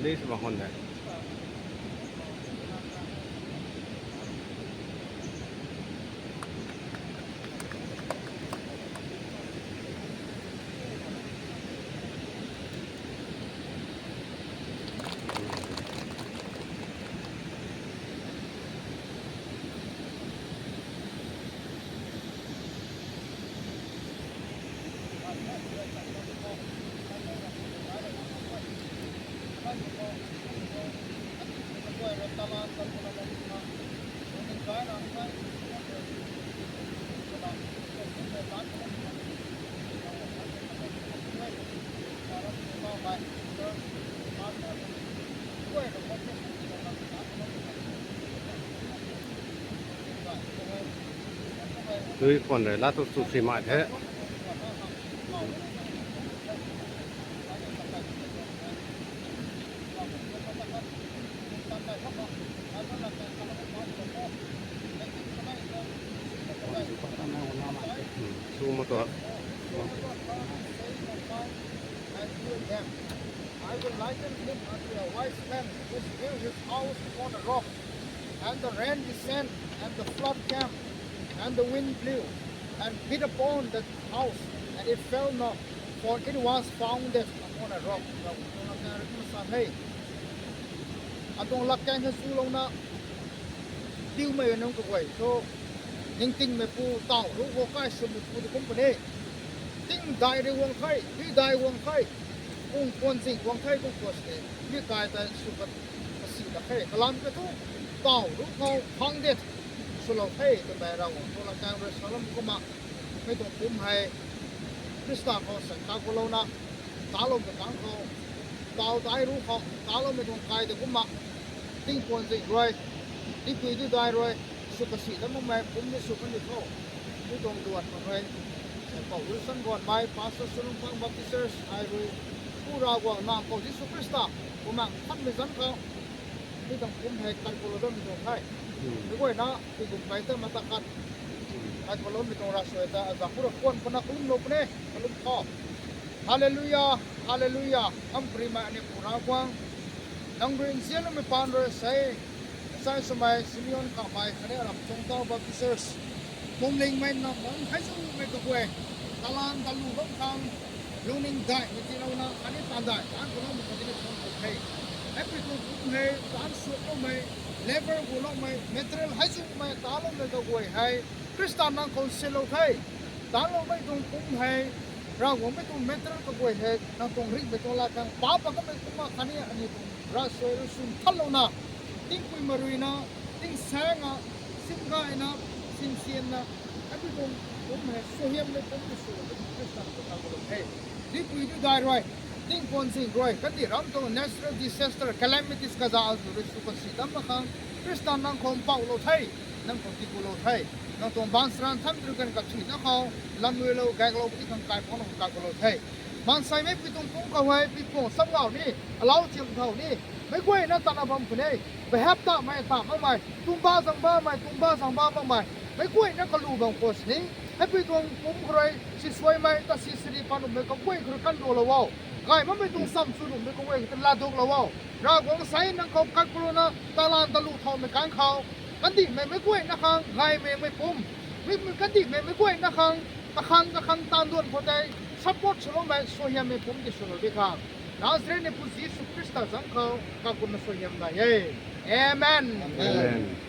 police บางคนน่ะลุยคนเลยลาตุสุสิมาแท้ชูมาตัวI will liken him unto a wise man who built his house upon a rock, and the rain descended, and the flood came, and the wind blew, and beat upon the house, and it fell not, for it was founded upon a rock. อันตรงหลักการคือสู้ลงนะดิวไม่น้องกวยโตยิ่งติ้งไม่ปูเต่ารู้ว่าใกล้สมุทรปูตะกุมปนี้ติ้งได้ในวงไทยที่ได้วงไทยกุ้งควนสิ่งวงไทยกุ้งตัวเสียนี่กายแต่สุขสิ่งตะไคร้กลันก็ทุกเต่ารู้เขาพังเด็ดสุลไทยตัวแบบเราตัวหลักการเรื่องสารมุกมาไม่ต้องคุ้มให้คริสต์เขาสังฆากุลนะตาลมกับตังเขาตาใจรู้เขาตาลมไม่ต้องกายแต่กุมมาติ้งควนสิ่งรวยที่คุยที่ได้รวยสุขสิแล้วมึงแม่ผมไม่สุขมันดีเข้าไม่ต้องด่วนมาเลยแต่ก็วิสันก่อนไปพาสสุนทรบัพติสต์ไอ้รวยผู้ราวางนามของยิสุคริสต์ผมมั่งท่านไม่สันเขาไม่ต้องคุ้มให้กันคนละเรื่องไม่ต้องให้ไม่ไหวนะที่ผมไปเติมมาตะกันไอ้คนละไม่ต้องรักสวยแต่อาจจะพูดคนคนนักลุ่มลบเนี่ยลุ่มข้อฮาเลลูยาฮาเลลูยาอัมปริมาเนี่ยผู้ราวางนังเรียนเสียงไม่ปานเลยใส่ใส่สมัยซิมิออนข้าไปคะแนนรับจงเต้าบัพติสต์มงลิงไม่นำมันให้สู้ไม่ตะกุยตะลานตะลุบังคังลุงนิ่งได้ไม่ที่เรานะอันนี้ตามได้การคนเราไม่ควรจะทำโอเคไอ้ประตูไม่การสุดก็ไม่เลเวลกูเราไม่เมทริลให้สู้ไม่ตาเราไม่ตะกุยให้คริสตานนั่งคนเซลล์ไทยตาเราไม่ต้องคุ้มให้เราไม่ต้องเมทริลตะกุยให้นั่งตรงริบไม่ต้องลากังป้าปะก็ไม่คุ้มมาคันนี้อันนี้ตรงรัสเซลล์สุนทัลโลนะติ้งคุยมารุยนะติ้งแสงอ่ะสิงกายนะสิงเซียนนะไอ้พี่ผมให้โซเฮียมเลยผมจะสู้กับคริสตันกับทางคนเฮ้ที่คุยที่ได้รวยติ้งคนสิ่งรวยกันที่รำตัว natural disaster calamities ก็จะเอาสุริสุขสิตั้มมาขังคริสตันนั่งคงเป่าโลไทยนั่งคงติกุโลไทยนั่งตรงบางสถานทำด้วยกันกับชีนักเขาลำมือเราแกงเราที่ทางกายของเรากับโลไทยบางไซไม่พี่ตรงพุ่งเขาไว้พี่โป่งซ้ำเหล่านี้เราเทียมเท่านี้ไม่กล้วยนะตาบำคนนี้ไปแฮปตาไม่ตาบ้างไหมตุ้มบ้าสังบ้าไหมตุ้มบ้าสังบ้าบ้างไหมไม่กล้วยนะก็รู้บางคนนี้ให้พี่ตรงพุ่งใครสิสวยไหมแต่สิสิริปานุไม่ก็กล้วยคือกันโดนละว้าวไงมันไม่ต้องซ้ำสุดไม่ก็กล้วยกันลาดกละว้าวเราหวังไซนั่งเขากักกลัวนะตาลานตะลุทองไม่กันเขากันดิไม่กล้วยนะคังไงไม่ปุ่มไม่กันดิไม่กล้วยนะคังตะคังตามด่วนพอใจsupport ชโลมไปโซเฮียมปุ่มที่ชโลมดีค่ะNazarene por Jesus Cristo, Zanko, Kakunasoyam Daye. Amen. Amen.